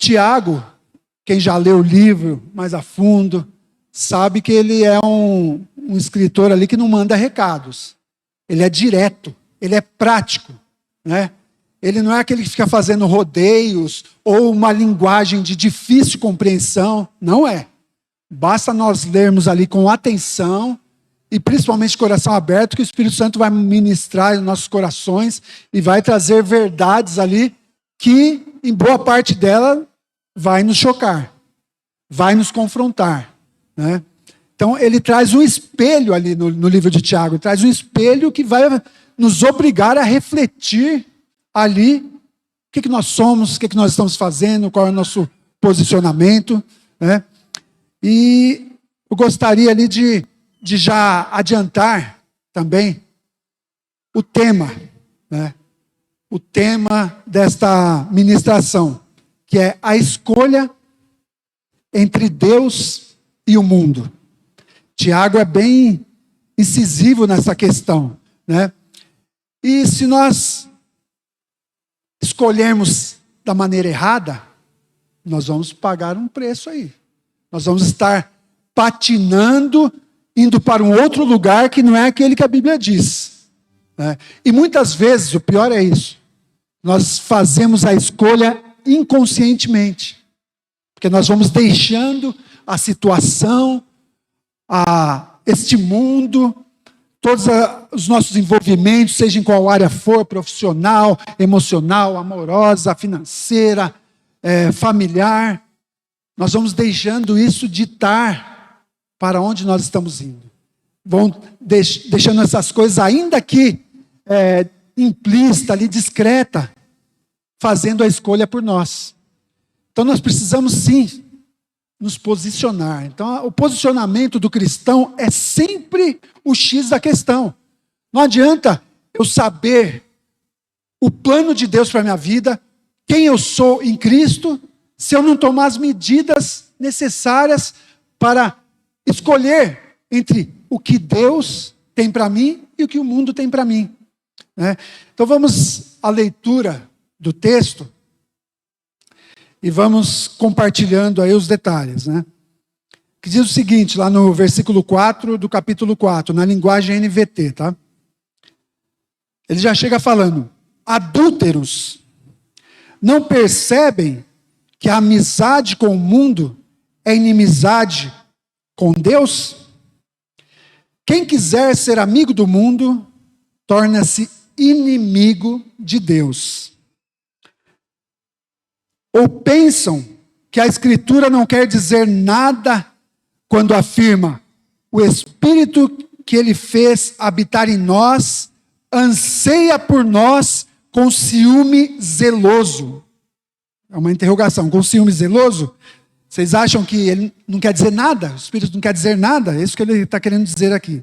Tiago, quem já leu o livro mais a fundo, sabe que ele é um escritor ali que não manda recados. Ele é direto, ele é prático, né? Ele não é aquele que fica fazendo rodeios ou uma linguagem de difícil compreensão, não é. Basta nós lermos ali com atenção e principalmente coração aberto, que o Espírito Santo vai ministrar em nossos corações e vai trazer verdades ali que, em boa parte dela, vai nos chocar, vai nos confrontar, né? Então, ele traz um espelho ali no livro de Tiago, traz um espelho que vai nos obrigar a refletir ali o que nós somos, o que nós estamos fazendo, qual é o nosso posicionamento, né? E eu gostaria ali de já adiantar também o tema, né? O tema desta ministração, que é a escolha entre Deus e o mundo. Tiago é bem incisivo nessa questão, né? E se nós escolhermos da maneira errada, nós vamos pagar um preço aí. Nós vamos estar patinando, indo para um outro lugar que não é aquele que a Bíblia diz, né? E muitas vezes, o pior é isso, nós fazemos a escolha inconscientemente, porque nós vamos deixando a situação, este mundo, todos os nossos envolvimentos, seja em qual área for, profissional, emocional, amorosa, financeira, familiar, nós vamos deixando isso ditar para onde nós estamos indo. Vão deixando essas coisas, ainda que implícita, ali, discreta, fazendo a escolha por nós. Então nós precisamos sim nos posicionar. Então o posicionamento do cristão é sempre o X da questão. Não adianta eu saber o plano de Deus para a minha vida, quem eu sou em Cristo, se eu não tomar as medidas necessárias para escolher entre o que Deus tem para mim e o que o mundo tem para mim, né? Então vamos à leitura do texto e vamos compartilhando aí os detalhes, né? Que diz o seguinte, lá no versículo 4 do capítulo 4, na linguagem NVT, tá? Ele já chega falando: adúlteros, não percebem que a amizade com o mundo é inimizade com Deus? Quem quiser ser amigo do mundo, torna-se inimigo de Deus. Ou pensam que a Escritura não quer dizer nada quando afirma: o Espírito que Ele fez habitar em nós, anseia por nós com ciúme zeloso. É uma interrogação, com ciúme zeloso? Vocês acham que ele não quer dizer nada? O Espírito não quer dizer nada? É isso que ele está querendo dizer aqui.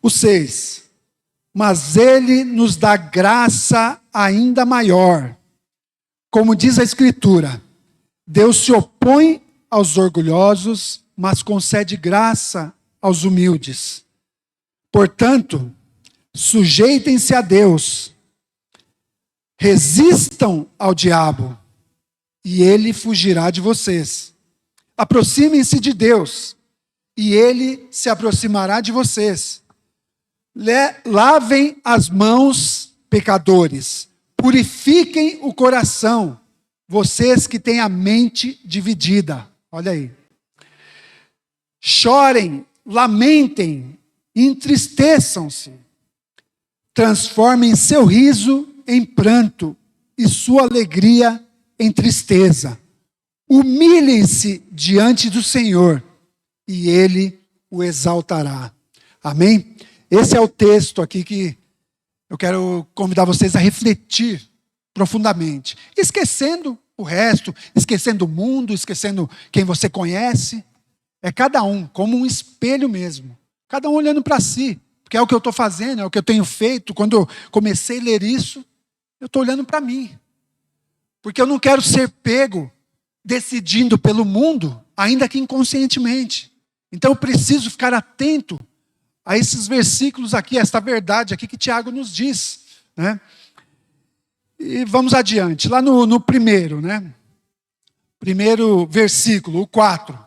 O 6. Mas Ele nos dá graça ainda maior. Como diz a Escritura, Deus se opõe aos orgulhosos, mas concede graça aos humildes. Portanto, sujeitem-se a Deus, resistam ao diabo, e ele fugirá de vocês. Aproximem-se de Deus, e ele se aproximará de vocês. Lavem as mãos, pecadores. Purifiquem o coração, vocês que têm a mente dividida. Olha aí. Chorem, lamentem, entristeçam-se. Transformem seu riso em pranto e sua alegria em tristeza. Humilhem-se diante do Senhor e Ele o exaltará. Amém? Esse é o texto aqui que eu quero convidar vocês a refletir profundamente. Esquecendo o resto, esquecendo o mundo, esquecendo quem você conhece. É cada um, como um espelho mesmo. Cada um olhando para si. Porque é o que eu estou fazendo, é o que eu tenho feito. Quando eu comecei a ler isso, eu estou olhando para mim. Porque eu não quero ser pego decidindo pelo mundo, ainda que inconscientemente. Então eu preciso ficar atento a esses versículos aqui, esta verdade aqui que Tiago nos diz, né? E vamos adiante, lá no primeiro, né? primeiro versículo, o 4.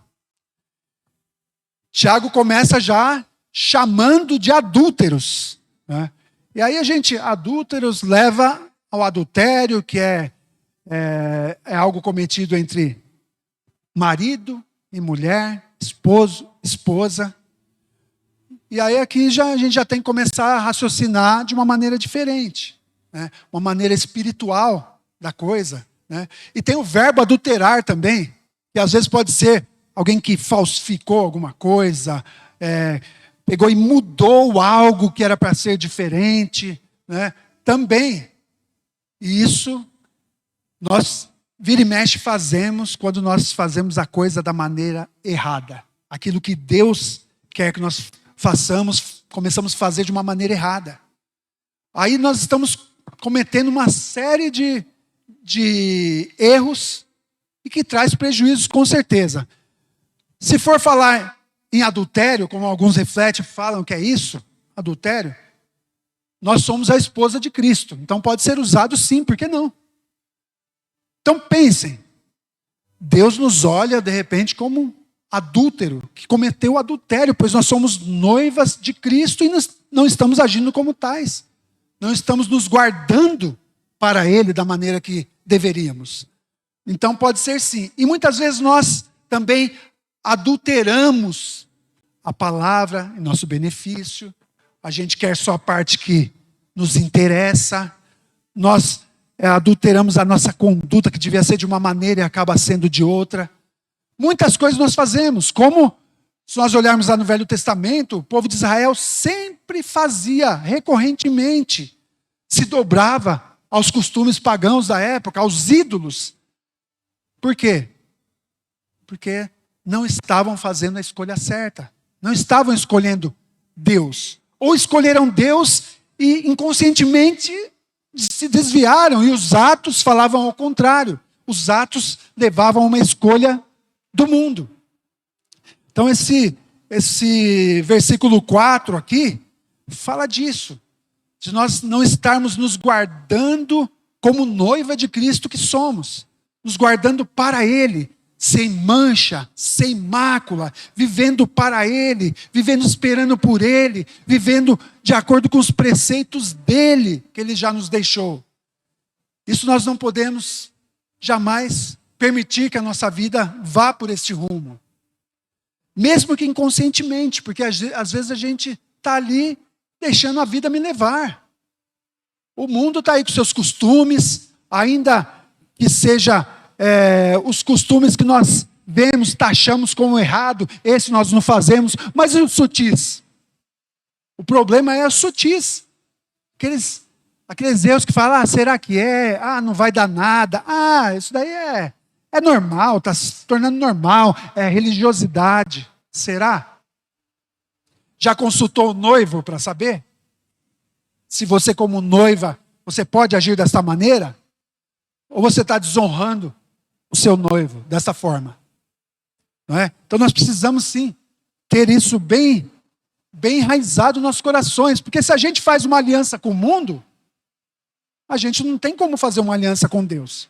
Tiago começa já chamando de adúlteros, né? E aí adúlteros leva ao adultério, que é algo cometido entre marido e mulher, esposo, esposa. E aí aqui a gente já tem que começar a raciocinar de uma maneira diferente, né? Uma maneira espiritual da coisa, né? E tem o verbo adulterar também, que às vezes pode ser alguém que falsificou alguma coisa, pegou e mudou algo que era para ser diferente, né? Também. E isso nós vira e mexe fazemos quando nós fazemos a coisa da maneira errada. Aquilo que Deus quer que nós façamos, começamos a fazer de uma maneira errada. Aí nós estamos cometendo uma série de erros e que traz prejuízos com certeza. Se for falar em adultério, como alguns refletem, falam que é isso, adultério, nós somos a esposa de Cristo. Então pode ser usado sim, por que não? Então pensem, Deus nos olha de repente como adúltero, que cometeu adultério, pois nós somos noivas de Cristo e nós não estamos agindo como tais. Não estamos nos guardando para Ele da maneira que deveríamos. Então pode ser sim. E muitas vezes nós também adulteramos a palavra em nosso benefício. A gente quer só a parte que nos interessa. Nós adulteramos a nossa conduta, que devia ser de uma maneira e acaba sendo de outra. Muitas coisas nós fazemos, como se nós olharmos lá no Velho Testamento, o povo de Israel sempre fazia, recorrentemente, se dobrava aos costumes pagãos da época, aos ídolos. Por quê? Porque não estavam fazendo a escolha certa. Não estavam escolhendo Deus. Ou escolheram Deus e inconscientemente se desviaram. E os atos falavam ao contrário. Os atos levavam a uma escolha do mundo. Então esse versículo 4 aqui fala disso. De nós não estarmos nos guardando como noiva de Cristo que somos. Nos guardando para Ele, sem mancha, sem mácula, vivendo para Ele, vivendo esperando por Ele, vivendo de acordo com os preceitos dEle, que Ele já nos deixou. Isso nós não podemos jamais permitir que a nossa vida vá por este rumo. Mesmo que inconscientemente, porque às vezes a gente está ali deixando a vida me levar. O mundo está aí com seus costumes, ainda que seja os costumes que nós vemos, taxamos como errado, esse nós não fazemos, mas e os sutis? O problema é os sutis. Aqueles erros que falam, será que é? Não vai dar nada. Isso daí é normal, está se tornando normal, é religiosidade. Será? Já consultou o noivo para saber? Se você como noiva, você pode agir dessa maneira? Ou você está desonrando o seu noivo dessa forma? Não é? Então nós precisamos sim ter isso bem enraizado nos nossos corações, porque se a gente faz uma aliança com o mundo, a gente não tem como fazer uma aliança com Deus.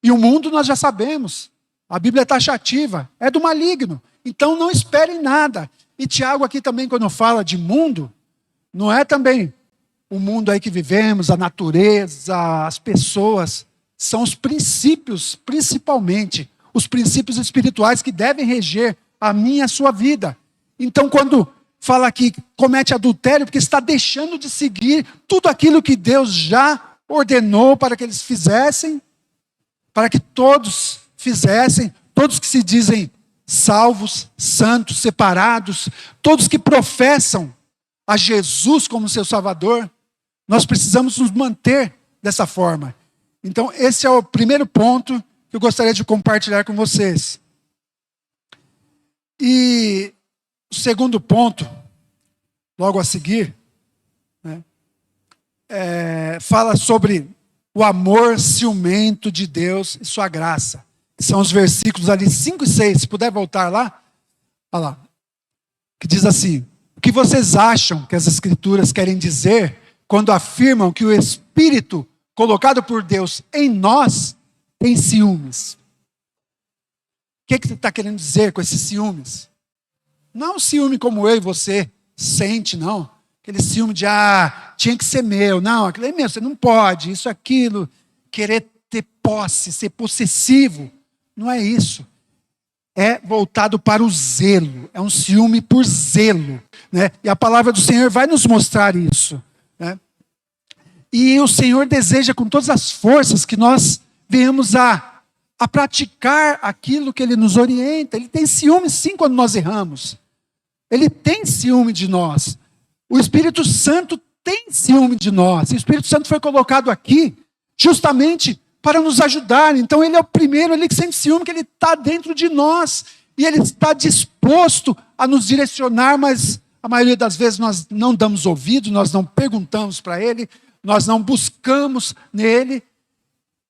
E o mundo nós já sabemos, a Bíblia é taxativa, é do maligno. Então não esperem nada. E Tiago aqui também, quando fala de mundo, não é também o mundo aí que vivemos, a natureza, as pessoas. São os princípios, principalmente, os princípios espirituais que devem reger a minha e a sua vida. Então quando fala que comete adultério, porque está deixando de seguir tudo aquilo que Deus já ordenou para que eles fizessem, para que todos fizessem, todos que se dizem salvos, santos, separados, todos que professam a Jesus como seu Salvador, nós precisamos nos manter dessa forma. Então esse é o primeiro ponto que eu gostaria de compartilhar com vocês. E o segundo ponto, logo a seguir, né, fala sobre o amor ciumento de Deus e sua graça. São os versículos ali 5 e 6. Se puder voltar lá. Olha lá. Que diz assim: o que vocês acham que as Escrituras querem dizer quando afirmam que o Espírito colocado por Deus em nós tem ciúmes? que você está querendo dizer com esses ciúmes? Não é um ciúme como eu e você sente, não. Aquele ciúme de, tinha que ser meu. Não, aquilo é meu, você não pode, isso, aquilo. Querer ter posse, ser possessivo. Não é isso. É voltado para o zelo. É um ciúme por zelo. Né? E a palavra do Senhor vai nos mostrar isso. Né? E o Senhor deseja com todas as forças que nós venhamos a praticar aquilo que Ele nos orienta. Ele tem ciúme sim quando nós erramos. Ele tem ciúme de nós. O Espírito Santo tem ciúme de nós. O Espírito Santo foi colocado aqui justamente para nos ajudar. Então Ele é o primeiro, Ele que sente ciúme, que Ele está dentro de nós. E Ele está disposto a nos direcionar, mas a maioria das vezes nós não damos ouvido, nós não perguntamos para Ele, nós não buscamos nele.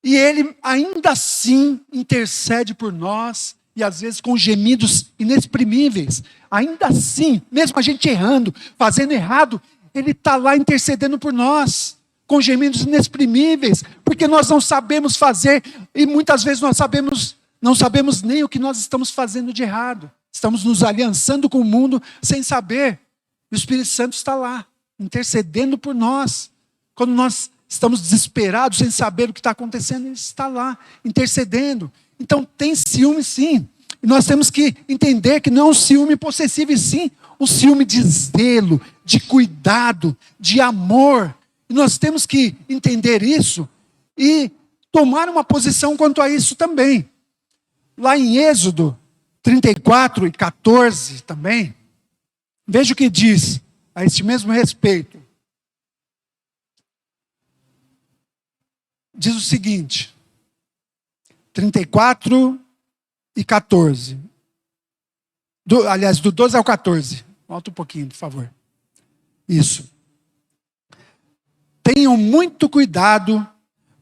E Ele ainda assim intercede por nós, e às vezes com gemidos inexprimíveis. Ainda assim, mesmo a gente errando, fazendo errado, Ele está lá intercedendo por nós, com gemidos inexprimíveis, porque nós não sabemos fazer, e muitas vezes não sabemos nem o que nós estamos fazendo de errado. Estamos nos aliançando com o mundo sem saber. E o Espírito Santo está lá, intercedendo por nós. Quando nós estamos desesperados, sem saber o que está acontecendo, Ele está lá, intercedendo. Então tem ciúme sim. E nós temos que entender que não é um ciúme possessivo, e sim um ciúme de zelo, de cuidado, de amor. E nós temos que entender isso e tomar uma posição quanto a isso também. Lá em Êxodo 34 e 14 também, veja o que diz a este mesmo respeito. Diz o seguinte, 34 e 14. Aliás, do 12 ao 14. Volta um pouquinho, por favor. Isso. Tenham muito cuidado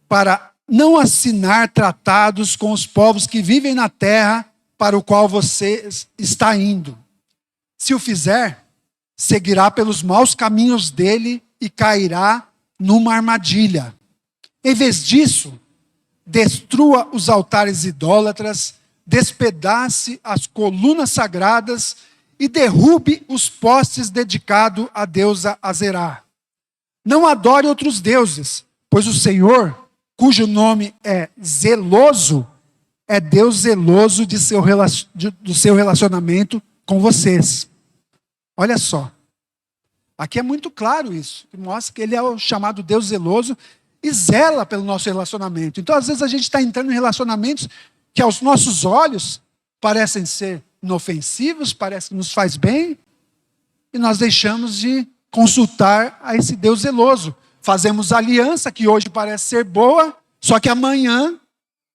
para não assinar tratados com os povos que vivem na terra para o qual você está indo. Se o fizer, seguirá pelos maus caminhos dele e cairá numa armadilha. Em vez disso, destrua os altares idólatras, despedace as colunas sagradas e derrube os postes dedicados à deusa Azerá. Não adore outros deuses, pois o Senhor, cujo nome é zeloso, é Deus zeloso do seu relacionamento com vocês. Olha só. Aqui é muito claro isso. Mostra que Ele é o chamado Deus zeloso e zela pelo nosso relacionamento. Então, às vezes, a gente está entrando em relacionamentos que aos nossos olhos parecem ser inofensivos, parece que nos faz bem, e nós deixamos de consultar a esse Deus zeloso. Fazemos aliança que hoje parece ser boa, só que amanhã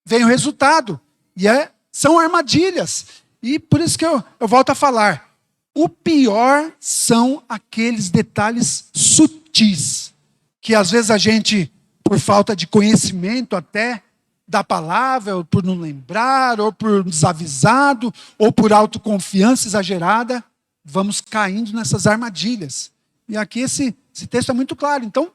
vem o resultado. E são armadilhas. E por isso que eu volto a falar. O pior são aqueles detalhes sutis, que às vezes a gente, por falta de conhecimento até da palavra, ou por não lembrar, ou por desavisado, ou por autoconfiança exagerada, vamos caindo nessas armadilhas. E aqui esse texto é muito claro. Então,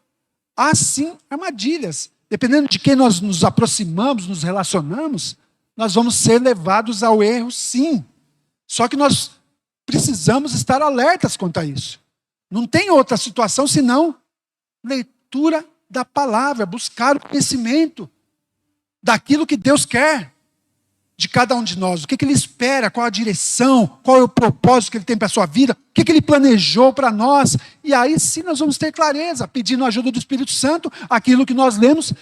há sim armadilhas. Dependendo de quem nós nos aproximamos, nos relacionamos, nós vamos ser levados ao erro, sim. Só que nós precisamos estar alertas quanto a isso. Não tem outra situação senão leitura da palavra, buscar o conhecimento daquilo que Deus quer de cada um de nós. O que Ele espera, qual a direção, qual é o propósito que Ele tem para a sua vida, o que Ele planejou para nós. E aí sim nós vamos ter clareza, pedindo a ajuda do Espírito Santo, aquilo que nós lemos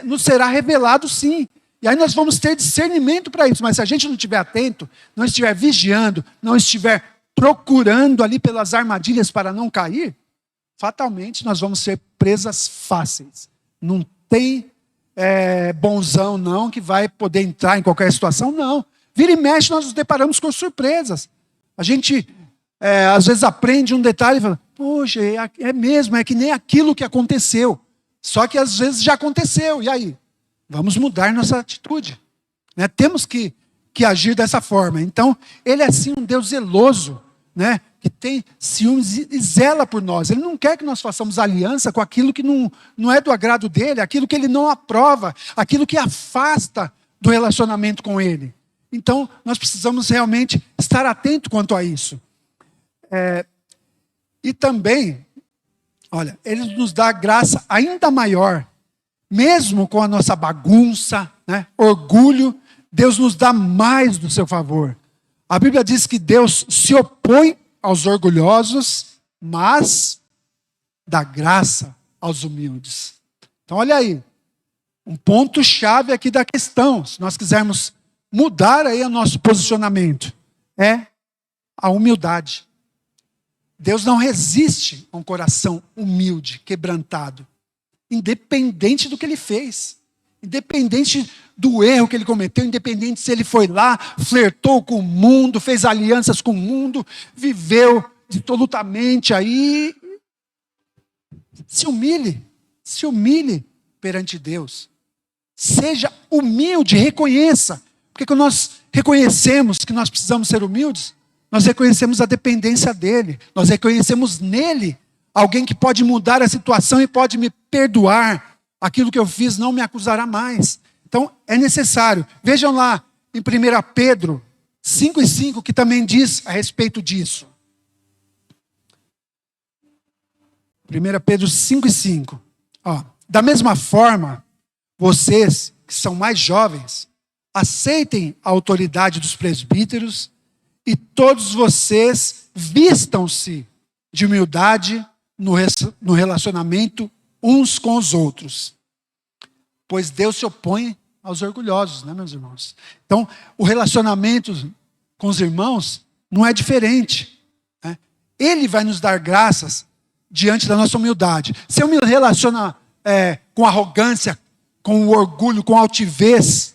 nos será revelado sim. E aí nós vamos ter discernimento para isso. Mas se a gente não estiver atento, não estiver vigiando, não estiver procurando ali pelas armadilhas para não cair, fatalmente nós vamos ser presas fáceis. Não tem bonzão não, que vai poder entrar em qualquer situação, não. Vira e mexe, nós nos deparamos com surpresas. A gente, às vezes, aprende um detalhe e fala, poxa, é mesmo, é que nem aquilo que aconteceu. Só que, às vezes, já aconteceu. E aí? Vamos mudar nossa atitude. Né? Temos que agir dessa forma. Então, Ele é, sim, um Deus zeloso, né? Que tem ciúmes e zela por nós. Ele não quer que nós façamos aliança com aquilo que não é do agrado dele, aquilo que Ele não aprova, aquilo que afasta do relacionamento com Ele. Então, nós precisamos realmente estar atento quanto a isso. E também, olha, Ele nos dá graça ainda maior, mesmo com a nossa bagunça, né, orgulho, Deus nos dá mais do seu favor. A Bíblia diz que Deus se opõe aos orgulhosos, mas dá graça aos humildes. Então, olha aí, um ponto-chave aqui da questão, se nós quisermos mudar aí o nosso posicionamento, é a humildade. Deus não resiste a um coração humilde, quebrantado, independente do que ele fez, independente do erro que ele cometeu, independente se ele foi lá, flertou com o mundo, fez alianças com o mundo, viveu dissolutamente aí. Se humilhe perante Deus. Seja humilde, reconheça. Porque quando nós reconhecemos que nós precisamos ser humildes, nós reconhecemos a dependência dele. Nós reconhecemos nele alguém que pode mudar a situação e pode me perdoar. Aquilo que eu fiz não me acusará mais. Então, é necessário. Vejam lá em 1 Pedro 5:5, que também diz a respeito disso. 1 Pedro 5:5. Da mesma forma, vocês que são mais jovens, aceitem a autoridade dos presbíteros e todos vocês vistam-se de humildade no relacionamento uns com os outros. Pois Deus se opõe aos orgulhosos, né, meus irmãos? Então, o relacionamento com os irmãos não é diferente, né? Ele vai nos dar graças diante da nossa humildade. Se eu me relaciono com arrogância, com orgulho, com altivez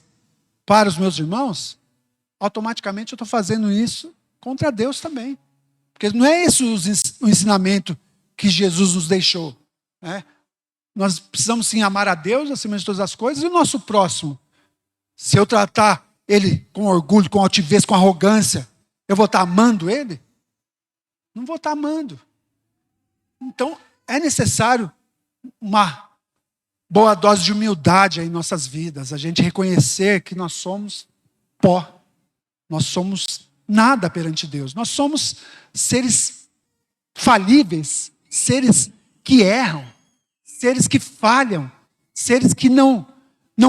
para os meus irmãos, automaticamente eu estou fazendo isso contra Deus também. Porque não é esse o ensinamento que Jesus nos deixou, né? Nós precisamos sim amar a Deus acima de todas as coisas e o nosso próximo. Se eu tratar ele com orgulho, com altivez, com arrogância, eu vou estar amando ele? Não vou estar amando. Então, é necessário uma boa dose de humildade em nossas vidas. A gente reconhecer que nós somos pó. Nós somos nada perante Deus. Nós somos seres falíveis, seres que erram, seres que falham, seres que não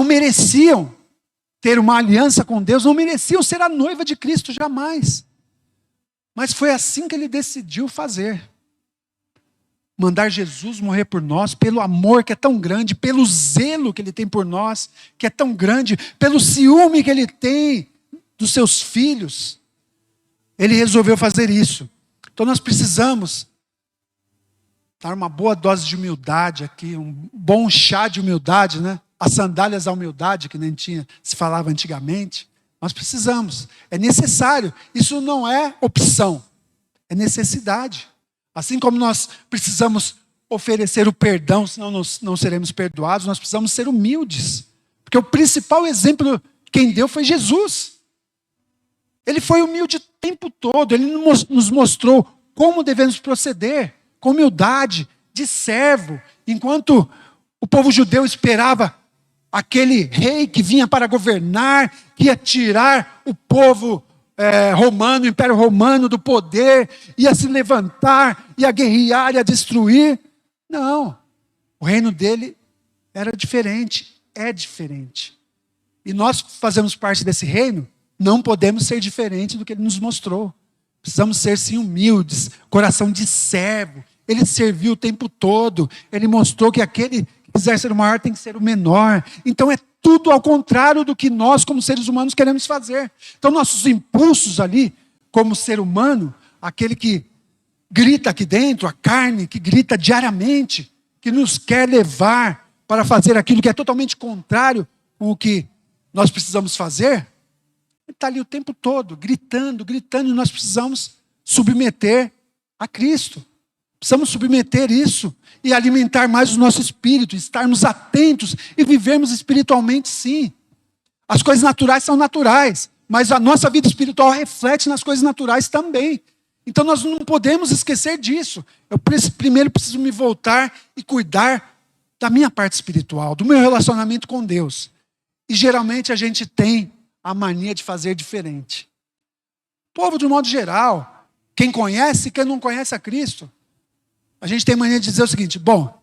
mereciam ter uma aliança com Deus, não mereciam ser a noiva de Cristo jamais. Mas foi assim que ele decidiu fazer. Mandar Jesus morrer por nós, pelo amor que é tão grande, pelo zelo que ele tem por nós, que é tão grande, pelo ciúme que ele tem dos seus filhos. Ele resolveu fazer isso. Então nós precisamos dar uma boa dose de humildade aqui, um bom chá de humildade, né? As sandálias da humildade, que nem se falava antigamente. Nós precisamos, é necessário. Isso não é opção, é necessidade. Assim como nós precisamos oferecer o perdão, senão não seremos perdoados, nós precisamos ser humildes. Porque o principal exemplo quem deu foi Jesus. Ele foi humilde o tempo todo, ele nos mostrou como devemos proceder, com humildade, de servo, enquanto o povo judeu esperava aquele rei que vinha para governar, que ia tirar o povo romano, o Império Romano do poder, ia se levantar, ia guerrear, ia destruir. Não, o reino dele era diferente, é diferente. E nós fazemos parte desse reino, não podemos ser diferentes do que ele nos mostrou. Precisamos ser sim humildes, coração de servo. Ele serviu o tempo todo, ele mostrou que aquele que quiser ser o maior tem que ser o menor. Então é tudo ao contrário do que nós, como seres humanos, queremos fazer. Então nossos impulsos ali, como ser humano, aquele que grita aqui dentro, a carne que grita diariamente, que nos quer levar para fazer aquilo que é totalmente contrário com o que nós precisamos fazer, ele está ali o tempo todo, gritando, e nós precisamos submeter a Cristo. Precisamos submeter isso e alimentar mais o nosso espírito, estarmos atentos e vivermos espiritualmente sim. As coisas naturais são naturais, mas a nossa vida espiritual reflete nas coisas naturais também. Então nós não podemos esquecer disso. Eu primeiro preciso me voltar e cuidar da minha parte espiritual, do meu relacionamento com Deus. E geralmente a gente tem a mania de fazer diferente. O povo, de um modo geral, quem conhece e quem não conhece a Cristo, a gente tem mania de dizer o seguinte: bom,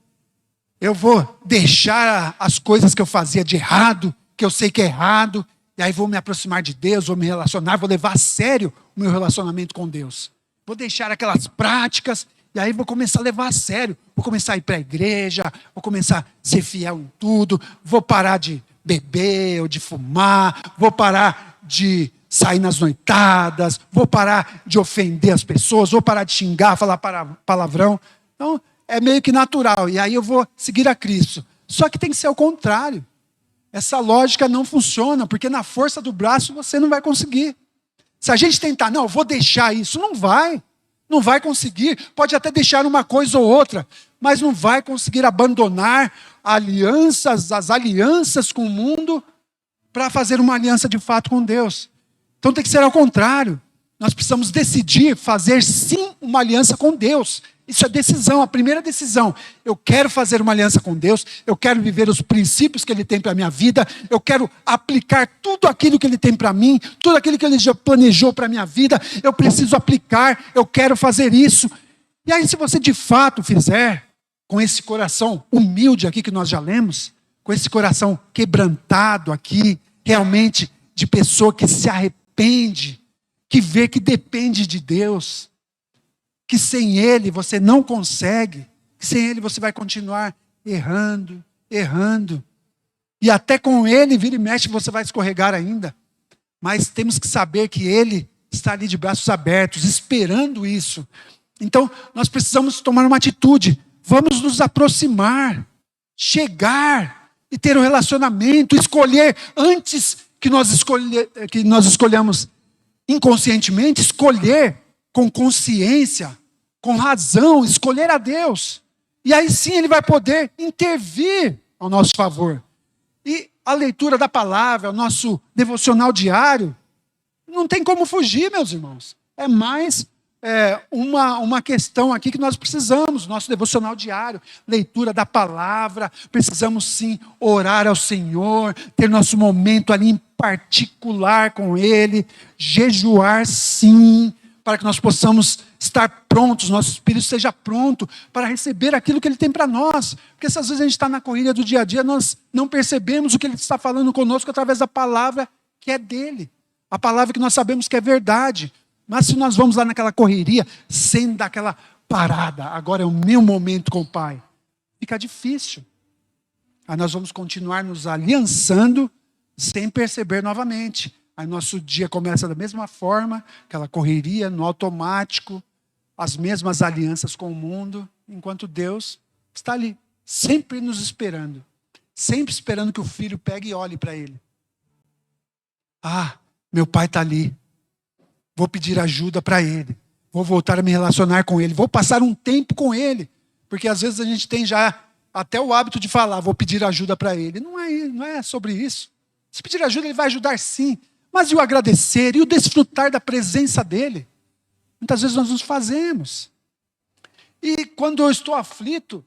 eu vou deixar as coisas que eu fazia de errado, que eu sei que é errado, e aí vou me aproximar de Deus, vou me relacionar, vou levar a sério o meu relacionamento com Deus. Vou deixar aquelas práticas, e aí vou começar a levar a sério. Vou começar a ir para a igreja, vou começar a ser fiel em tudo, vou parar de beber ou de fumar, vou parar de sair nas noitadas, vou parar de ofender as pessoas, vou parar de xingar, falar palavrão. Então, é meio que natural, e aí eu vou seguir a Cristo. Só que tem que ser o contrário. Essa lógica não funciona, porque na força do braço você não vai conseguir. Se a gente tentar, não, eu vou deixar isso, não vai conseguir. Pode até deixar uma coisa ou outra, mas não vai conseguir abandonar as alianças com o mundo para fazer uma aliança de fato com Deus. Então tem que ser ao contrário. Nós precisamos decidir fazer sim uma aliança com Deus. Isso é decisão, a primeira decisão. Eu quero fazer uma aliança com Deus, eu quero viver os princípios que Ele tem para a minha vida, eu quero aplicar tudo aquilo que Ele tem para mim, tudo aquilo que Ele já planejou para a minha vida, eu preciso aplicar, eu quero fazer isso. E aí, se você de fato fizer, com esse coração humilde aqui que nós já lemos, com esse coração quebrantado aqui, realmente de pessoa que se arrepende, que vê que depende de Deus, que sem Ele você não consegue, que sem Ele você vai continuar errando. E até com Ele, vira e mexe, você vai escorregar ainda. Mas temos que saber que Ele está ali de braços abertos, esperando isso. Então, nós precisamos tomar uma atitude. Vamos nos aproximar, chegar e ter um relacionamento, escolher antes que nós escolhamos inconscientemente, escolher com consciência, com razão, escolher a Deus. E aí sim Ele vai poder intervir ao nosso favor. E a leitura da palavra, o nosso devocional diário, não tem como fugir, meus irmãos. É mais uma questão aqui que nós precisamos, nosso devocional diário, leitura da palavra, precisamos sim orar ao Senhor, ter nosso momento ali em particular com Ele, jejuar sim, para que nós possamos estar prontos, nosso espírito seja pronto para receber aquilo que Ele tem para nós. Porque se às vezes a gente está na corrida do dia a dia, nós não percebemos o que Ele está falando conosco através da palavra que é dEle. A palavra que nós sabemos que é verdade. Mas se nós vamos lá naquela correria, sem dar aquela parada, agora é o meu momento com o Pai, fica difícil. Aí nós vamos continuar nos aliançando sem perceber novamente. Aí nosso dia começa da mesma forma, aquela correria no automático, as mesmas alianças com o mundo, enquanto Deus está ali, sempre nos esperando. Sempre esperando que o filho pegue e olhe para ele. Ah, meu pai está ali. Vou pedir ajuda para ele. Vou voltar a me relacionar com ele. Vou passar um tempo com ele. Porque às vezes a gente tem já até o hábito de falar, vou pedir ajuda para ele. Não é sobre isso. Se pedir ajuda, ele vai ajudar sim. Mas e o agradecer e o desfrutar da presença dele? Muitas vezes nós nos fazemos. E quando eu estou aflito,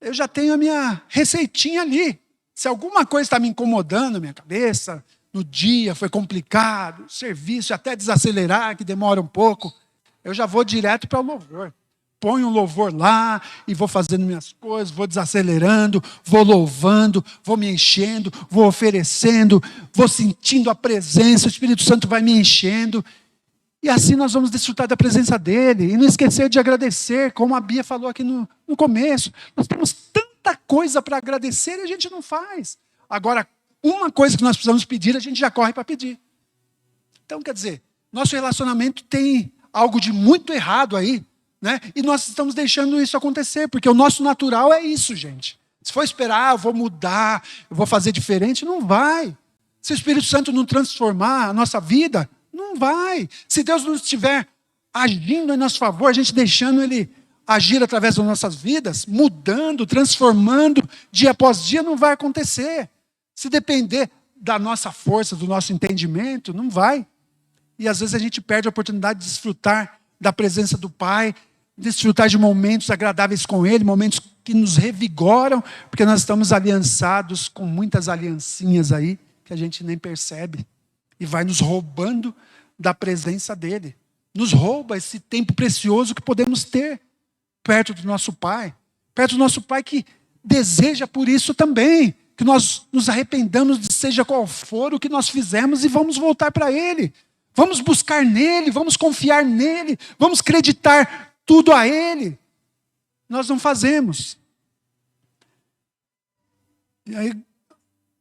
eu já tenho a minha receitinha ali. Se alguma coisa está me incomodando na minha cabeça, no dia foi complicado, serviço até desacelerar, que demora um pouco, eu já vou direto para o louvor. Ponho um louvor lá e vou fazendo minhas coisas, vou desacelerando, vou louvando, vou me enchendo, vou oferecendo, vou sentindo a presença, o Espírito Santo vai me enchendo. E assim nós vamos desfrutar da presença dEle. E não esquecer de agradecer, como a Bia falou aqui no começo. Nós temos tanta coisa para agradecer e a gente não faz. Agora, uma coisa que nós precisamos pedir, a gente já corre para pedir. Então, quer dizer, nosso relacionamento tem algo de muito errado aí, né? E nós estamos deixando isso acontecer, porque o nosso natural é isso, gente. Se for esperar, eu vou mudar, eu vou fazer diferente, não vai. Se o Espírito Santo não transformar a nossa vida, não vai. Se Deus não estiver agindo em nosso favor, a gente deixando Ele agir através das nossas vidas, mudando, transformando, dia após dia, não vai acontecer. Se depender da nossa força, do nosso entendimento, não vai. E às vezes a gente perde a oportunidade de desfrutar da presença do Pai, desfrutar de momentos agradáveis com Ele, momentos que nos revigoram, porque nós estamos aliançados com muitas aliancinhas aí, que a gente nem percebe. e vai nos roubando da presença dele. Nos rouba esse tempo precioso que podemos ter perto do nosso Pai. Perto do nosso Pai que deseja por isso também, que nós nos arrependamos de seja qual for o que nós fizemos e vamos voltar para Ele. Vamos buscar nele, vamos confiar nele, vamos acreditar tudo a Ele. Nós não fazemos. E aí,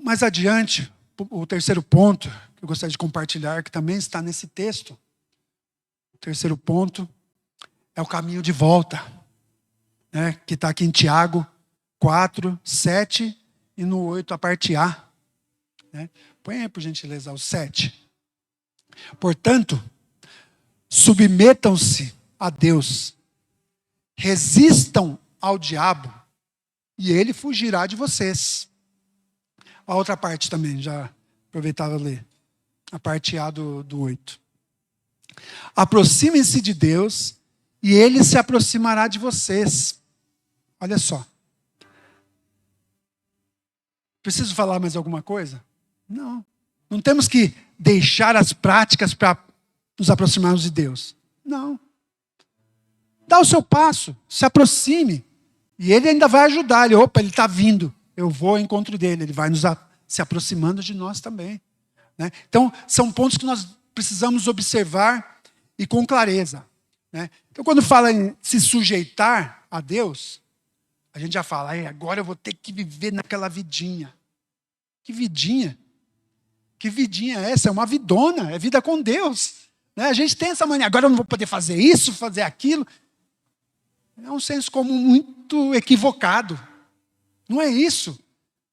mais adiante, o terceiro ponto que eu gostaria de compartilhar, que também está nesse texto. O terceiro ponto é o caminho de volta, né, que está aqui em Tiago 4, 7 e no 8, a parte A. Né? Põe aí, por gentileza, o 7. Portanto, submetam-se a Deus, resistam ao diabo, e ele fugirá de vocês. A outra parte também, já aproveitava ler. A parte A do 8. Aproximem-se de Deus, e ele se aproximará de vocês. Olha só. Preciso falar mais alguma coisa? Não. Não temos que deixar as práticas para nos aproximarmos de Deus. Não. Dá o seu passo, se aproxime. E ele ainda vai ajudar. Ele está vindo. Eu vou ao encontro dele. Ele vai se aproximando de nós também. Né? Então, são pontos que nós precisamos observar e com clareza. Né? Então, quando fala em se sujeitar a Deus, a gente já fala, agora eu vou ter que viver naquela vidinha. Que vidinha? Que vidinha é essa? É uma vidona, é vida com Deus. Né? A gente tem essa mania, agora eu não vou poder fazer isso, fazer aquilo. É um senso comum muito equivocado. Não é isso.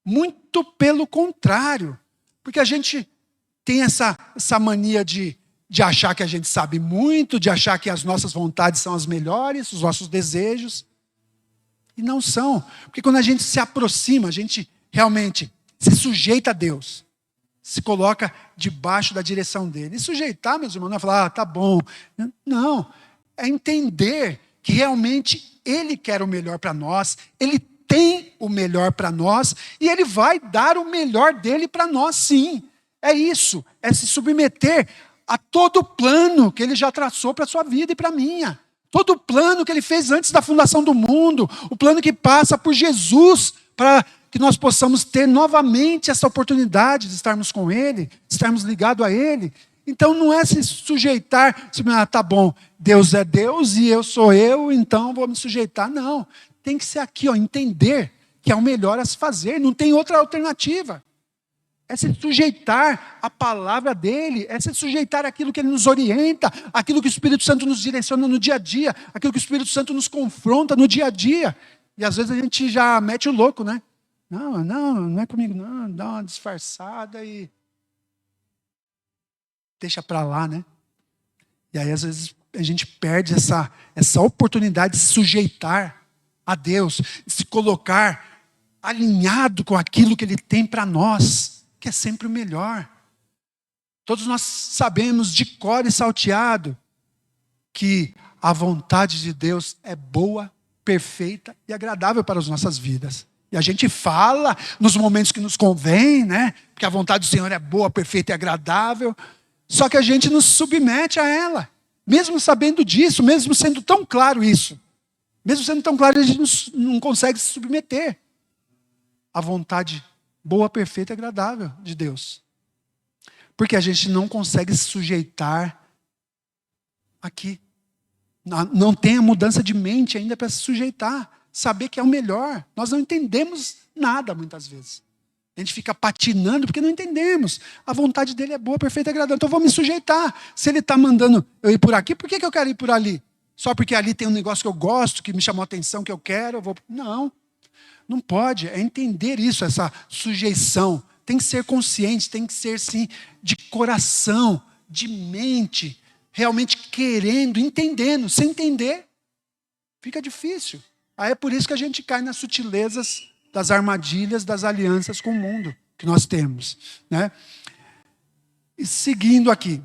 Muito pelo contrário. Porque a gente tem essa mania de achar que a gente sabe muito, de achar que as nossas vontades são as melhores, os nossos desejos. E não são. Porque quando a gente se aproxima, a gente realmente se sujeita a Deus. Se coloca debaixo da direção dele. E sujeitar, meus irmãos, não é falar, tá bom. Não. É entender que realmente ele quer o melhor para nós, ele tem o melhor para nós, e ele vai dar o melhor dele para nós, sim. É isso. É se submeter a todo o plano que ele já traçou para a sua vida e para a minha. Todo o plano que ele fez antes da fundação do mundo. O plano que passa por Jesus para que nós possamos ter novamente essa oportunidade de estarmos com Ele, de estarmos ligados a Ele. Então não é se sujeitar, tá bom, Deus é Deus e eu sou eu, então vou me sujeitar. Não, tem que ser aqui, entender que é o melhor a se fazer, não tem outra alternativa. É se sujeitar à palavra dEle, é se sujeitar àquilo que Ele nos orienta, àquilo que o Espírito Santo nos direciona no dia a dia, àquilo que o Espírito Santo nos confronta no dia a dia. E às vezes a gente já mete o louco, né? Não é comigo não, dá uma disfarçada e deixa para lá, né? E aí às vezes a gente perde essa oportunidade de se sujeitar a Deus, de se colocar alinhado com aquilo que Ele tem para nós, que é sempre o melhor. Todos nós sabemos de cor e salteado que a vontade de Deus é boa, perfeita e agradável para as nossas vidas. E a gente fala nos momentos que nos convém, né? Porque a vontade do Senhor é boa, perfeita e agradável. Só que a gente nos submete a ela. Mesmo sabendo disso, mesmo sendo tão claro isso. Mesmo sendo tão claro, a gente não consegue se submeter à vontade boa, perfeita e agradável de Deus. Porque a gente não consegue se sujeitar aqui. Não tem a mudança de mente ainda para se sujeitar. Saber que é o melhor. Nós não entendemos nada muitas vezes. A gente fica patinando porque não entendemos. A vontade dele é boa, perfeita e agradável. Então eu vou me sujeitar. Se ele está mandando eu ir por aqui, por que eu quero ir por ali? Só porque ali tem um negócio que eu gosto, que me chamou a atenção, que eu quero, eu vou... Não pode. É entender isso, essa sujeição. Tem que ser consciente, tem que ser, sim, de coração, de mente, realmente querendo, entendendo. Sem entender, fica difícil. Aí é por isso que a gente cai nas sutilezas das armadilhas, das alianças com o mundo que nós temos. Né? E seguindo aqui.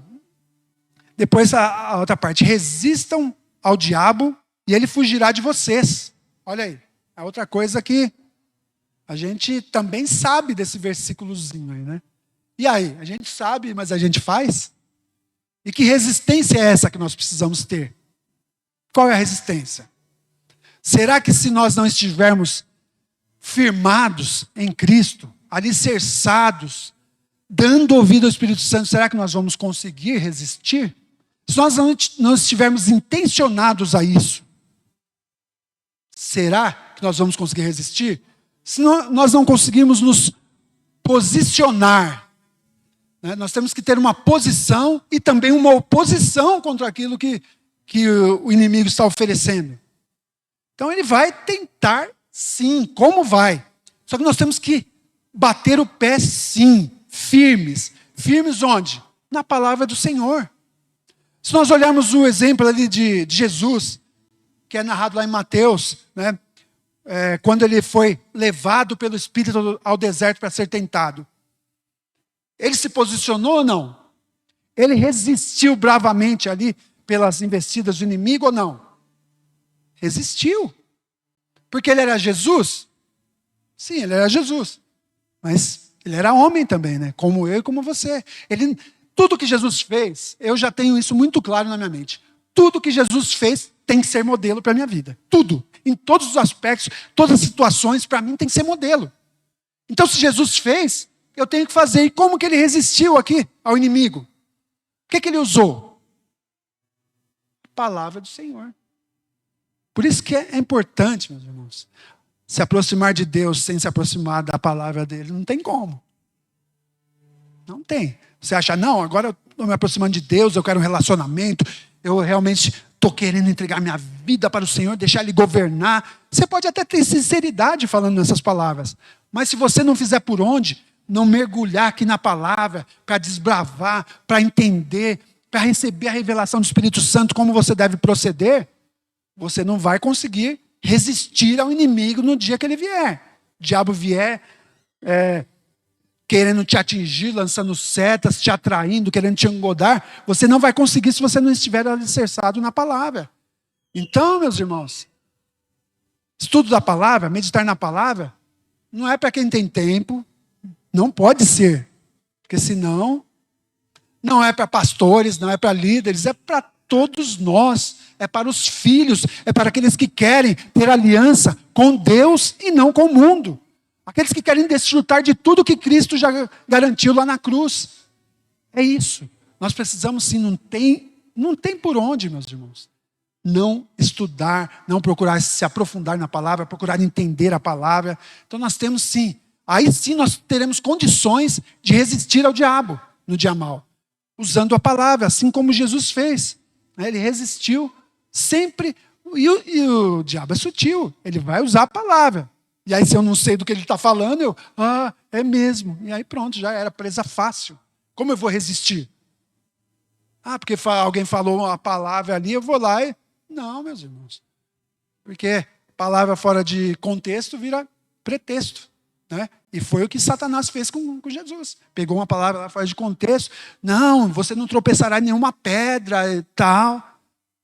Depois a outra parte. Resistam ao diabo e ele fugirá de vocês. Olha aí. A outra coisa que a gente também sabe desse versículozinho aí, né? E aí? A gente sabe, mas a gente faz? E que resistência é essa que nós precisamos ter? Qual é a resistência? Será que se nós não estivermos firmados em Cristo, alicerçados, dando ouvido ao Espírito Santo, será que nós vamos conseguir resistir? Se nós não estivermos intencionados a isso, será que nós vamos conseguir resistir? Se nós não conseguirmos nos posicionar, né? Nós temos que ter uma posição e também uma oposição contra aquilo que o inimigo está oferecendo. Então ele vai tentar, sim. Como vai? Só que nós temos que bater o pé, sim, firmes. Firmes onde? Na palavra do Senhor. Se nós olharmos o exemplo ali de Jesus, que é narrado lá em Mateus, né? Quando ele foi levado pelo Espírito ao deserto para ser tentado. Ele se posicionou ou não? Ele resistiu bravamente ali pelas investidas do inimigo ou não? Resistiu. Porque ele era Jesus? Sim, ele era Jesus. Mas ele era homem também, né? Como eu e como você. Tudo que Jesus fez, eu já tenho isso muito claro na minha mente. Tudo que Jesus fez tem que ser modelo para a minha vida. Tudo. Em todos os aspectos, todas as situações, para mim tem que ser modelo. Então, se Jesus fez, eu tenho que fazer. E como que ele resistiu aqui ao inimigo? O que ele usou? A palavra do Senhor. Por isso que é importante, meus irmãos, se aproximar de Deus sem se aproximar da palavra dele. Não tem como. Não tem. Você acha, não, agora eu estou me aproximando de Deus, eu quero um relacionamento, eu realmente estou querendo entregar minha vida para o Senhor, deixar Ele governar. Você pode até ter sinceridade falando nessas palavras, mas se você não fizer por onde, não mergulhar aqui na palavra, para desbravar, para entender, para receber a revelação do Espírito Santo, como você deve proceder, você não vai conseguir resistir ao inimigo no dia que ele vier. O diabo vier querendo te atingir, lançando setas, te atraindo, querendo te engodar, você não vai conseguir se você não estiver alicerçado na palavra. Então, meus irmãos, estudo da palavra, meditar na palavra, não é para quem tem tempo, não pode ser, porque senão, não é para pastores, não é para líderes, é para todos nós, é para os filhos, é para aqueles que querem ter aliança com Deus e não com o mundo. Aqueles que querem desfrutar de tudo que Cristo já garantiu lá na cruz. É isso. Nós precisamos sim, não tem por onde, meus irmãos. Não estudar, não procurar se aprofundar na palavra, procurar entender a palavra. Então nós temos sim, aí sim nós teremos condições de resistir ao diabo no dia mau. Usando a palavra, assim como Jesus fez. Ele resistiu sempre, e o diabo é sutil, ele vai usar a palavra. E aí se eu não sei do que ele está falando, é mesmo. E aí pronto, já era presa fácil. Como eu vou resistir? Porque alguém falou uma palavra ali, eu vou lá e... Não, meus irmãos. Porque palavra fora de contexto vira pretexto. Né? E foi o que Satanás fez com Jesus. Pegou uma palavra lá fora de contexto. Não, você não tropeçará em nenhuma pedra e tal.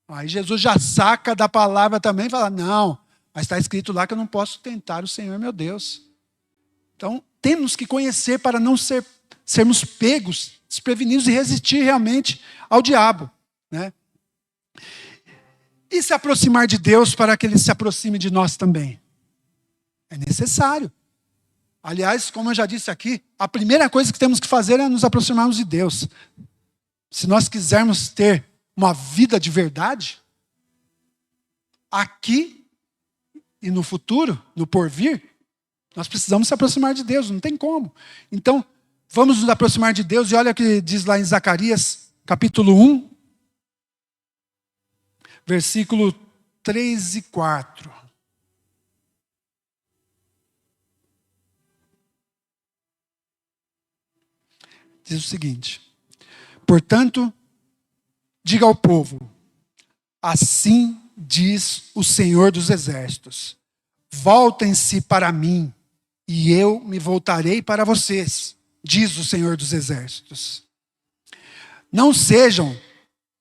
Aí Jesus já saca da palavra também e fala, não, mas está escrito lá que eu não posso tentar o Senhor, meu Deus. Então, temos que conhecer para não sermos pegos, desprevenidos e resistir realmente ao diabo. Né? E se aproximar de Deus para que Ele se aproxime de nós também. É necessário. Aliás, como eu já disse aqui, a primeira coisa que temos que fazer é nos aproximarmos de Deus. Se nós quisermos ter uma vida de verdade, aqui e no futuro, no porvir, nós precisamos se aproximar de Deus, não tem como. Então, vamos nos aproximar de Deus, e olha o que diz lá em Zacarias, capítulo 1, versículo 3 e 4. Diz o seguinte: portanto, diga ao povo, assim diz o Senhor dos Exércitos, voltem-se para mim, e eu me voltarei para vocês, diz o Senhor dos Exércitos. Não sejam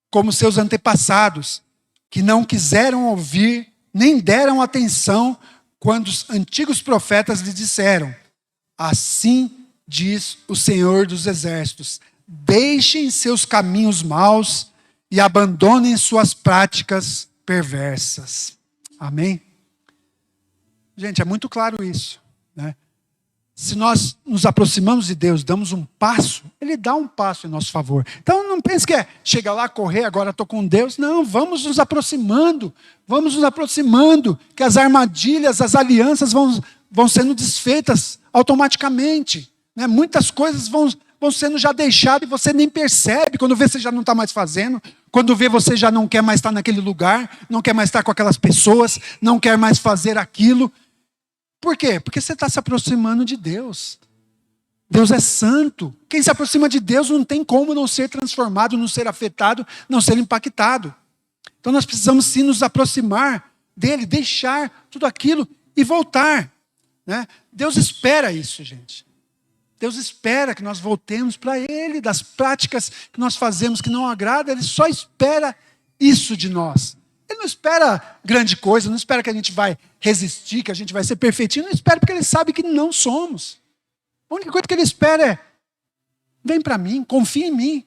como seus antepassados, que não quiseram ouvir, nem deram atenção, quando os antigos profetas lhes disseram, assim diz o Senhor dos Exércitos: deixem seus caminhos maus e abandonem suas práticas perversas. Amém? Gente, é muito claro isso, né? Se nós nos aproximamos de Deus, damos um passo, Ele dá um passo em nosso favor. Então não pense que é chegar lá, correr, agora estou com Deus. Não, vamos nos aproximando, que as armadilhas, as alianças vão sendo desfeitas automaticamente, né? Muitas coisas vão sendo já deixadas e você nem percebe. Quando vê, você já não está mais fazendo. Quando vê, você já não quer mais estar naquele lugar, não quer mais estar com aquelas pessoas, não quer mais fazer aquilo. Por quê? Porque você está se aproximando de Deus. Deus é santo. Quem se aproxima de Deus não tem como não ser transformado, não ser afetado, não ser impactado. Então nós precisamos sim nos aproximar dele, deixar tudo aquilo e voltar, né? Deus espera isso, gente. Deus espera que nós voltemos para Ele, das práticas que nós fazemos que não agradam. Ele só espera isso de nós. Ele não espera grande coisa, não espera que a gente vai resistir, que a gente vai ser perfeitinho. Não espera porque Ele sabe que não somos. A única coisa que Ele espera é: vem para mim, confia em mim.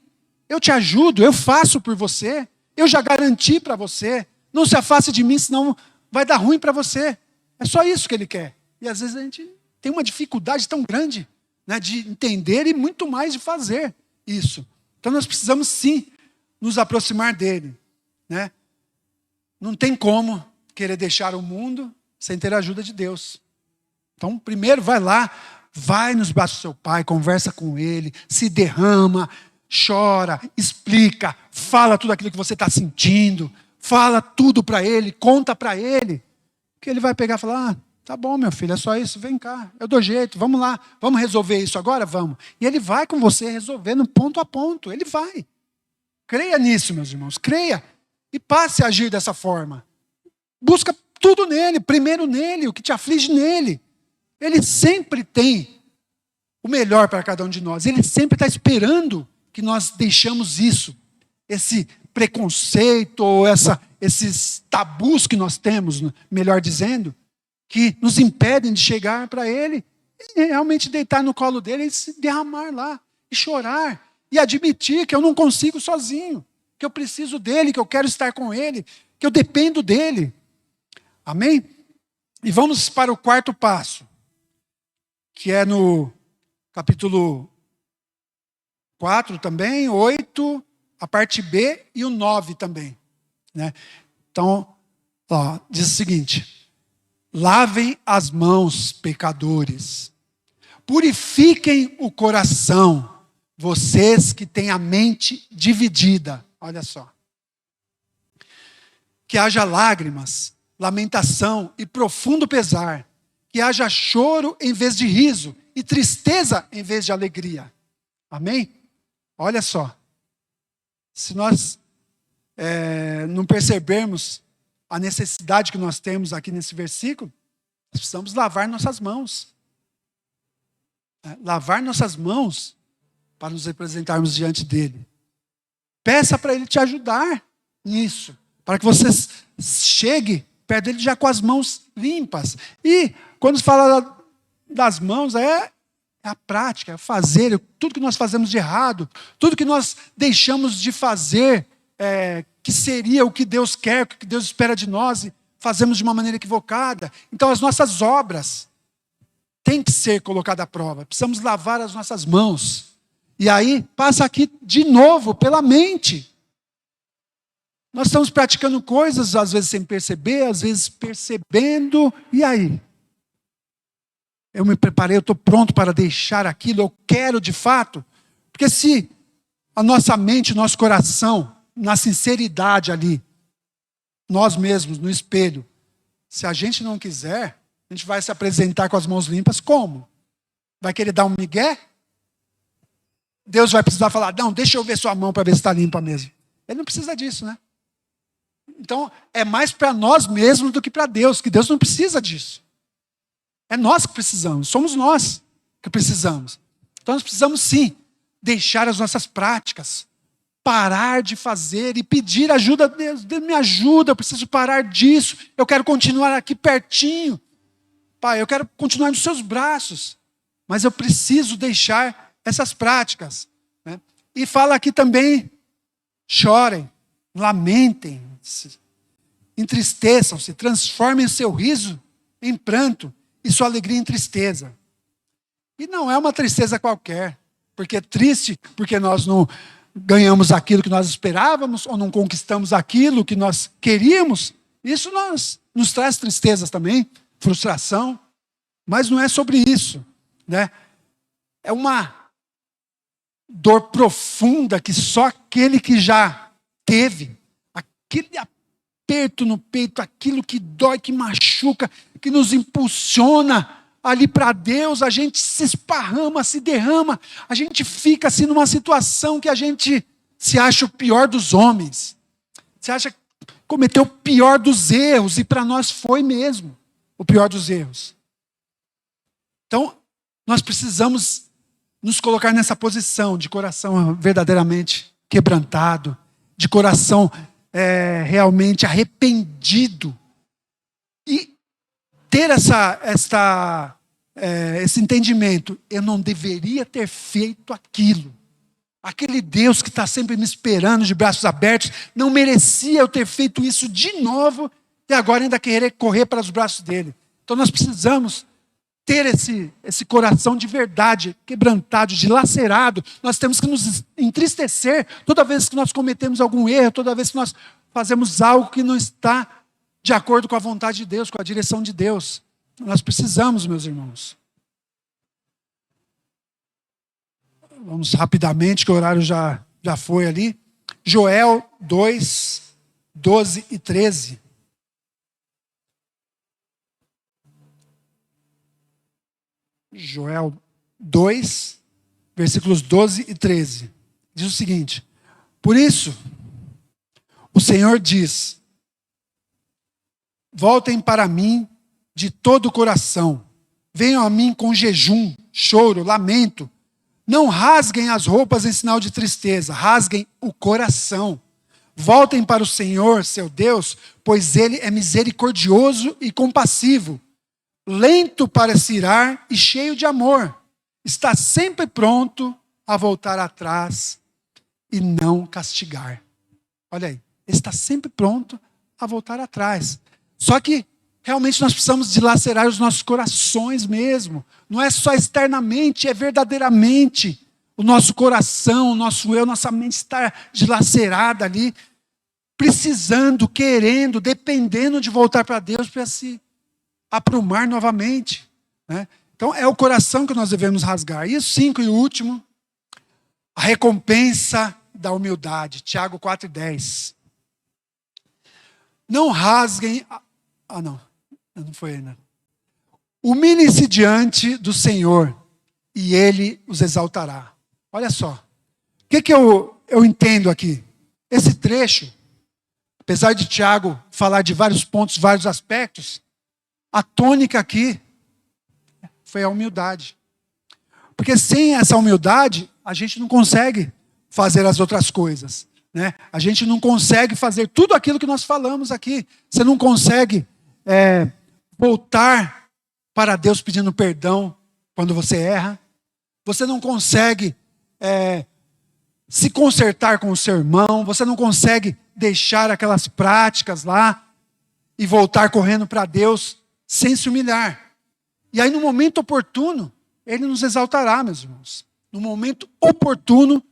Eu te ajudo, eu faço por você. Eu já garanti para você. Não se afaste de mim, senão vai dar ruim para você. É só isso que Ele quer. E às vezes a gente tem uma dificuldade tão grande, né, de entender e muito mais de fazer isso. Então nós precisamos sim nos aproximar dele, né? Não tem como querer deixar o mundo sem ter a ajuda de Deus. Então primeiro vai lá, vai nos braços do seu pai, conversa com ele, se derrama, chora, explica, fala tudo aquilo que você está sentindo, fala tudo para ele, conta para ele, que ele vai pegar e falar: tá bom, meu filho, é só isso, vem cá, eu dou jeito, vamos lá, vamos resolver isso agora? Vamos. E ele vai com você resolvendo ponto a ponto, ele vai. Creia nisso, meus irmãos, creia, e passe a agir dessa forma. Busca tudo nele, primeiro nele, o que te aflige nele. Ele sempre tem o melhor para cada um de nós, ele sempre está esperando que nós deixamos isso, esse preconceito, ou esses tabus que nós temos, melhor dizendo, que nos impedem de chegar para Ele, e realmente deitar no colo dele e se derramar lá, e chorar, e admitir que eu não consigo sozinho, que eu preciso dele, que eu quero estar com Ele, que eu dependo dele. Amém? E vamos para o quarto passo, que é no capítulo 4 também, 8, a parte B e o 9 também, né? Então, diz o seguinte: lavem as mãos, pecadores. Purifiquem o coração, vocês que têm a mente dividida. Olha só. Que haja lágrimas, lamentação e profundo pesar. Que haja choro em vez de riso e tristeza em vez de alegria. Amém? Olha só. Se nós não percebermos a necessidade que nós temos aqui nesse versículo, nós precisamos lavar nossas mãos. Lavar nossas mãos para nos representarmos diante dele. Peça para ele te ajudar nisso, para que você chegue perto dele já com as mãos limpas. E quando se fala das mãos, é a prática, é fazer, tudo que nós fazemos de errado, tudo que nós deixamos de fazer, que seria o que Deus quer, o que Deus espera de nós, e fazemos de uma maneira equivocada. Então as nossas obras têm que ser colocadas à prova. Precisamos lavar as nossas mãos. E aí passa aqui de novo pela mente. Nós estamos praticando coisas, às vezes sem perceber, às vezes percebendo. E aí? Eu me preparei, eu estou pronto para deixar aquilo, eu quero de fato. Porque se a nossa mente, nosso coração, na sinceridade ali, nós mesmos, no espelho, se a gente não quiser, a gente vai se apresentar com as mãos limpas como? Vai querer dar um migué? Deus vai precisar falar: não, deixa eu ver sua mão para ver se está limpa mesmo. Ele não precisa disso, né? Então, é mais para nós mesmos do que para Deus, que Deus não precisa disso. É nós que precisamos, somos nós que precisamos. Então nós precisamos sim, deixar as nossas práticas, parar de fazer e pedir ajuda a Deus. Deus me ajuda, eu preciso parar disso, eu quero continuar aqui pertinho. Pai, eu quero continuar nos seus braços. mas eu preciso deixar essas práticas, né? E fala aqui também, chorem, lamentem, entristeçam-se, transformem o seu riso em pranto e sua alegria em tristeza. E não é uma tristeza qualquer, porque é triste porque nós não ganhamos aquilo que nós esperávamos, ou não conquistamos aquilo que nós queríamos. Isso nos traz tristezas também, frustração, mas não é sobre isso, né? É uma dor profunda que só aquele que já teve, aquele aperto no peito, aquilo que dói, que machuca, que nos impulsiona ali para Deus, a gente se esparrama, se derrama, a gente fica assim numa situação que a gente se acha o pior dos homens, se acha que cometeu o pior dos erros, e para nós foi mesmo o pior dos erros. Então, nós precisamos nos colocar nessa posição de coração verdadeiramente quebrantado, de coração realmente arrependido, e ter esse entendimento: eu não deveria ter feito aquilo. Aquele Deus que está sempre me esperando de braços abertos, não merecia eu ter feito isso de novo, e agora ainda querer correr para os braços dele. Então nós precisamos ter esse coração de verdade, quebrantado, dilacerado. Nós temos que nos entristecer toda vez que nós cometemos algum erro, toda vez que nós fazemos algo que não está de acordo com a vontade de Deus, com a direção de Deus. Nós precisamos, meus irmãos. Vamos rapidamente, que o horário já foi ali. Joel 2, 12 e 13. Joel 2, versículos 12 e 13. Diz o seguinte: por isso, o Senhor diz: voltem para mim de todo o coração, venham a mim com jejum, choro, lamento. Não rasguem as roupas em sinal de tristeza, rasguem o coração. Voltem para o Senhor, seu Deus, pois Ele é misericordioso e compassivo, lento para se irar e cheio de amor. Está sempre pronto a voltar atrás e não castigar. Olha aí, Ele está sempre pronto a voltar atrás. Só que realmente nós precisamos dilacerar os nossos corações mesmo. Não é só externamente, é verdadeiramente. O nosso coração, o nosso eu, nossa mente está dilacerada ali, precisando, querendo, dependendo de voltar para Deus para se aprumar novamente, né? Então é o coração que nós devemos rasgar. E o 5 e o último, a recompensa da humildade. Tiago 4:10. Não rasguem... não foi ainda. Humilhem-se diante do Senhor e Ele os exaltará. Olha só. O que eu entendo aqui? Esse trecho, apesar de Tiago falar de vários pontos, vários aspectos, a tônica aqui foi a humildade. Porque sem essa humildade, a gente não consegue fazer as outras coisas, né? A gente não consegue fazer tudo aquilo que nós falamos aqui. Você não consegue voltar para Deus pedindo perdão quando você erra. Você não consegue se consertar com o seu irmão. Você não consegue deixar aquelas práticas lá e voltar correndo para Deus sem se humilhar. E aí no momento oportuno, Ele nos exaltará, meus irmãos. No momento oportuno,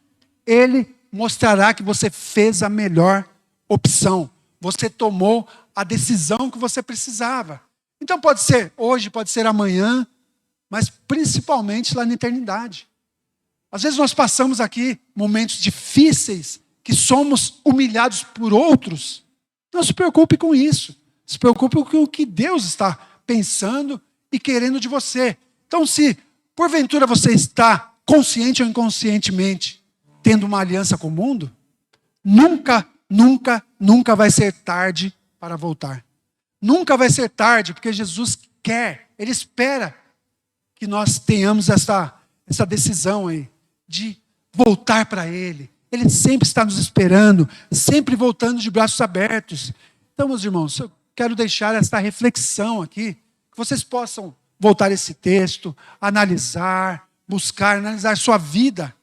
Ele mostrará que você fez a melhor opção. Você tomou a decisão que você precisava. Então pode ser hoje, pode ser amanhã, mas principalmente lá na eternidade. Às vezes nós passamos aqui momentos difíceis, que somos humilhados por outros. Não se preocupe com isso. Se preocupe com o que Deus está pensando e querendo de você. Então, se porventura você está consciente ou inconscientemente tendo uma aliança com o mundo, nunca, nunca, nunca vai ser tarde para voltar. Nunca vai ser tarde, porque Jesus quer, Ele espera que nós tenhamos essa decisão aí, de voltar para Ele. Ele sempre está nos esperando, sempre voltando de braços abertos. Então, meus irmãos, eu quero deixar esta reflexão aqui, que vocês possam voltar a esse texto, analisar, buscar, analisar sua vida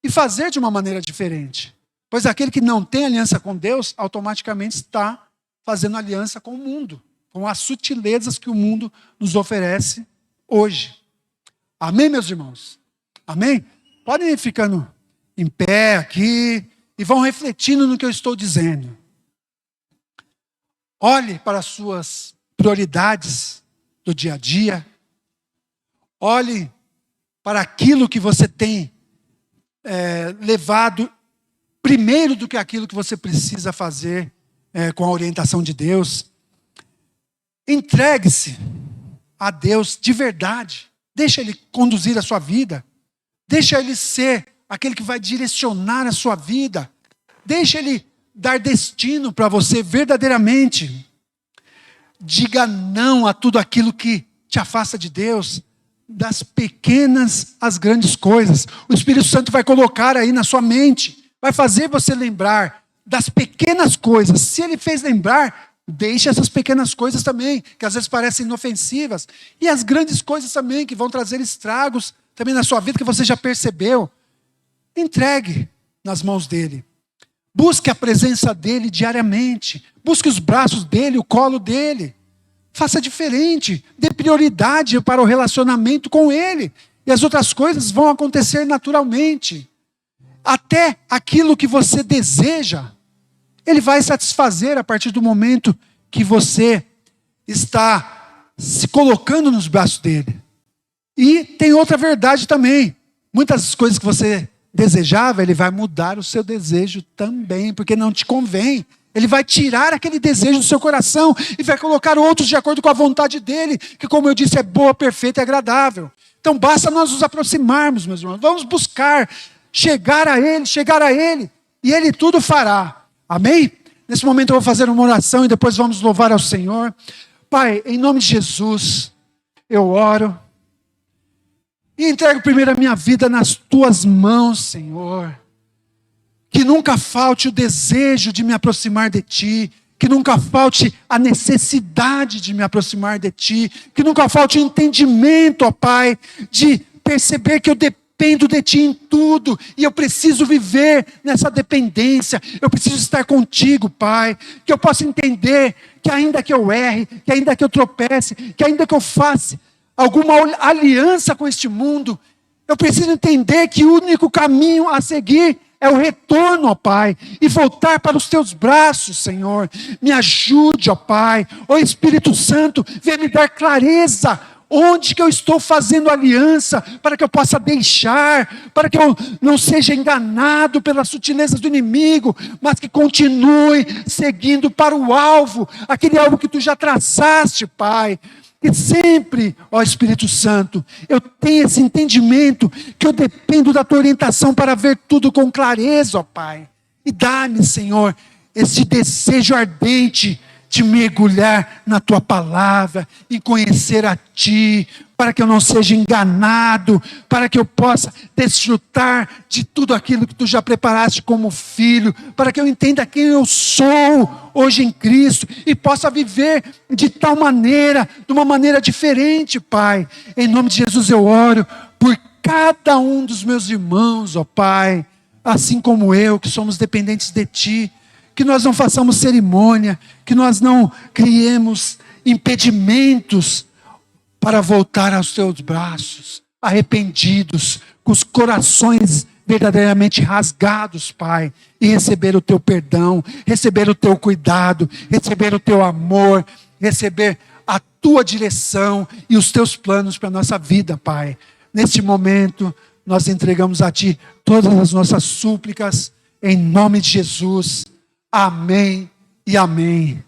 e fazer de uma maneira diferente. Pois aquele que não tem aliança com Deus, automaticamente está fazendo aliança com o mundo, com as sutilezas que o mundo nos oferece hoje. Amém, meus irmãos? Amém? Podem ir ficando em pé aqui e vão refletindo no que eu estou dizendo. Olhe para as suas prioridades do dia a dia. Olhe para aquilo que você tem levado primeiro do que aquilo que você precisa fazer com a orientação de Deus. Entregue-se a Deus de verdade. Deixa Ele conduzir a sua vida. Deixa Ele ser aquele que vai direcionar a sua vida. Deixa Ele dar destino para você verdadeiramente. Diga não a tudo aquilo que te afasta de Deus, das pequenas às grandes coisas. O Espírito Santo vai colocar aí na sua mente, vai fazer você lembrar das pequenas coisas. Se Ele fez lembrar, deixe essas pequenas coisas também, que às vezes parecem inofensivas, e as grandes coisas também, que vão trazer estragos também na sua vida, que você já percebeu. Entregue nas mãos dEle. Busque a presença dEle diariamente. Busque os braços dEle, o colo dEle. Faça diferente. Dê prioridade para o relacionamento com Ele. E as outras coisas vão acontecer naturalmente. Até aquilo que você deseja, Ele vai satisfazer a partir do momento que você está se colocando nos braços dEle. E tem outra verdade também. Muitas coisas que você desejava, Ele vai mudar o seu desejo também, porque não te convém. Ele vai tirar aquele desejo do seu coração e vai colocar outros de acordo com a vontade dEle, que, como eu disse, é boa, perfeita e agradável. Então basta nós nos aproximarmos, meus irmãos. Vamos buscar chegar a Ele, e Ele tudo fará. Amém? Nesse momento eu vou fazer uma oração e depois vamos louvar ao Senhor. Pai, em nome de Jesus, eu oro e entrego primeiro a minha vida nas Tuas mãos, Senhor. Que nunca falte o desejo de me aproximar de Ti. Que nunca falte a necessidade de me aproximar de Ti. Que nunca falte o entendimento, ó Pai, de perceber que eu dependo de Ti em tudo. E eu preciso viver nessa dependência. Eu preciso estar contigo, Pai. Que eu possa entender que ainda que eu erre, que ainda que eu tropece, que ainda que eu faça alguma aliança com este mundo, eu preciso entender que o único caminho a seguir é o retorno, ó Pai, e voltar para os Teus braços, Senhor. Me ajude, ó Pai. Ó Espírito Santo, venha me dar clareza onde que eu estou fazendo aliança, para que eu possa deixar, para que eu não seja enganado pelas sutilezas do inimigo, mas que continue seguindo para o alvo, aquele alvo que Tu já traçaste, Pai. E sempre, ó Espírito Santo, eu tenho esse entendimento que eu dependo da Tua orientação para ver tudo com clareza, ó Pai. E dá-me, Senhor, esse desejo ardente de mergulhar na Tua palavra e conhecer a Ti, para que eu não seja enganado, para que eu possa desfrutar de tudo aquilo que Tu já preparaste como filho, para que eu entenda quem eu sou hoje em Cristo e possa viver de tal maneira, de uma maneira diferente, Pai. Em nome de Jesus eu oro por cada um dos meus irmãos, ó Pai, assim como eu, que somos dependentes de Ti. Que nós não façamos cerimônia, que nós não criemos impedimentos para voltar aos Teus braços, arrependidos, com os corações verdadeiramente rasgados, Pai, e receber o Teu perdão, receber o Teu cuidado, receber o Teu amor, receber a Tua direção e os Teus planos para a nossa vida, Pai. Neste momento, nós entregamos a Ti todas as nossas súplicas, em nome de Jesus. Amém e amém.